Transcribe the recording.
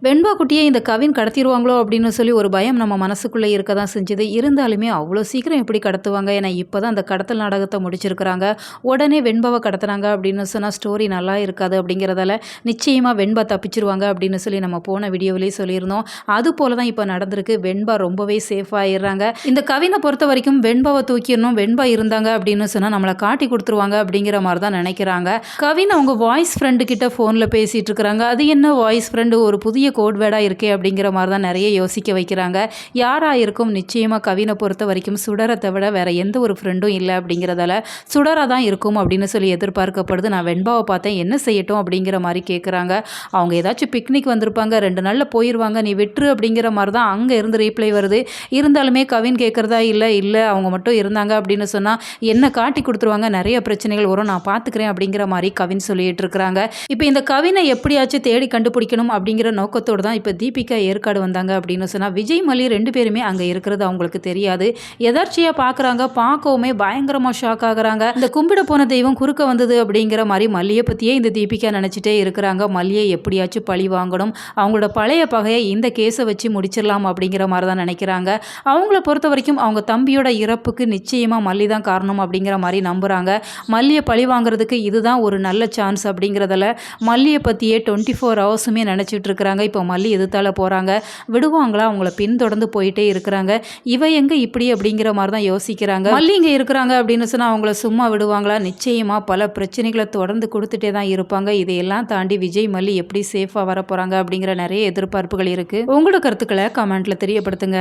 வெண்பா குட்டியை இந்த கவின் கடத்திருவாங்களோ அப்படின்னு சொல்லி ஒரு பயம் நம்ம மனசுக்குள்ளே இருக்க தான் செஞ்சுது. இருந்தாலுமே அவ்வளோ சீக்கிரம் எப்படி கடத்துவாங்க? ஏன்னா இப்போ தான் அந்த கடத்தல் நாடகத்தை முடிச்சிருக்கிறாங்க. உடனே வெண்பாவை கடத்துனாங்க அப்படின்னு சொன்னால் ஸ்டோரி நல்லா இருக்காது அப்படிங்கிறதால நிச்சயமாக வெண்பா தப்பிச்சிருவாங்க அப்படின்னு சொல்லி நம்ம போன வீடியோவிலேயே சொல்லியிருந்தோம். அது போல தான் இப்போ நடந்திருக்கு. வெண்பா ரொம்பவே சேஃபாகிடுறாங்க. இந்த கவினை பொறுத்த வரைக்கும் வெண்பாவை தூக்கிடணும், வெண்பா இருந்தாங்க அப்படின்னு சொன்னால் நம்மளை காட்டி கொடுத்துருவாங்க அப்படிங்கிற மாதிரி தான் நினைக்கிறாங்க. கவின் அவங்க வாய்ஸ் ஃப்ரெண்டு கிட்ட ஃபோனில் பேசிகிட்டு இருக்கிறாங்க. அது என்ன வாய்ஸ் ஃப்ரெண்டு, ஒரு புதிய கோட் வேர்டாக இருக்கே அப்படிங்கிற மாதிரி தான் நிறைய யோசிக்க வைக்கிறாங்க. யாராக இருக்கும்? நிச்சயமாக கவினை பொறுத்த வரைக்கும் சுடரை தவிர வேறு எந்த ஒரு ஃப்ரெண்டும் இல்லை அப்படிங்கிறதால சுடராக தான் இருக்கும் அப்படின்னு சொல்லி எதிர்பார்க்கப்படுது. நான் வெண்பாவை பார்த்தேன், என்ன செய்யட்டும் அப்படிங்கிற மாதிரி கேட்குறாங்க. அவங்க ஏதாச்சும் பிக்னிக் வந்திருப்பாங்க, 2 நாளில் போயிடுவாங்க, நீ விட்டுரு அப்படிங்கிற மாதிரி தான் அங்கே இருந்து ரீப்ளை வருது. இருந்தாலுமே கவின் கேட்குறதா இல்லை அவங்க மட்டும் இருந்தாங்க அப்படின்னு சொன்னால் என்ன காட்டி கொடுத்துருவாங்க, நிறைய பிரச்சனைகள் வரும், நான் பார்த்துக்கிறேன் அப்படிங்கிற மாதிரி கவின் சொல்லிட்டு இருக்கிறாங்க. இப்போ இந்த கவினை எப்படியாச்சும் தேடி கண்டுபிடிக்கணும் அப்படிங்கிற நோக்கத்தோடு தான் இப்போ தீபிகா ஏற்காடு வந்தாங்க அப்படின்னு சொன்னால் விஜய் மல்லி 2 பேருமே அங்கே இருக்கிறது அவங்களுக்கு தெரியாது. எதர்ச்சியாக பார்க்குறாங்க. பார்க்கவுமே பயங்கரமாக ஷாக் ஆகுறாங்க. இந்த கும்பிட போன தெய்வம் குறுக்க வந்தது அப்படிங்கிற மாதிரி மல்லியை பற்றியே இந்த தீபிகா நினச்சிட்டே இருக்கிறாங்க. மல்லியை எப்படியாச்சும் பழி வாங்கணும், அவங்களோட பழைய பகையை இந்த கேஸை வச்சு முடிச்சிடலாம் அப்படிங்கிற மாதிரி தான் நினைக்கிறாங்க. அவங்கள பொறுத்த வரைக்கும் அவங்க தம்பியோட இறப்புக்கு நிச்சயமாக மல்லி தான் காரணம் அப்படிங்கிற மாதிரி நம்புகிறாங்க. மல்லியை பழி வாங்குறதுக்கு இதுதான் ஒரு நல்ல சான்ஸ் அப்படிங்கிறதால மல்லியை பற்றியே 24 ஹவர்ஸுமே நினச்சிட்டு இருக்கிறாங்க. இப்போ மல்லி எதிர்த்தால போகிறாங்க, விடுவாங்களா? அவங்கள பின்தொடர்ந்து போயிட்டே இருக்கிறாங்க. இவ எங்கே இப்படி அப்படிங்கிற மாதிரி தான் யோசிக்கிறாங்க. மல்லி இங்கே இருக்கிறாங்க அப்படின்னு சொன்னால் அவங்கள சும்மா விடுவாங்களா? நிச்சயமாக பல பிரச்சனைகளை தொடர்ந்து கொடுத்துட்டே தான் இருப்பாங்க. இதையெல்லாம் தாண்டி விஜய் மல்லி எப்படி சேஃபாக வர போகிறாங்க அப்படிங்கிற நிறைய எதிர்பார்ப்புகள் இருக்குது. உங்களோட கருத்துக்களை கமெண்ட்டில் தெரியப்படுத்துங்க.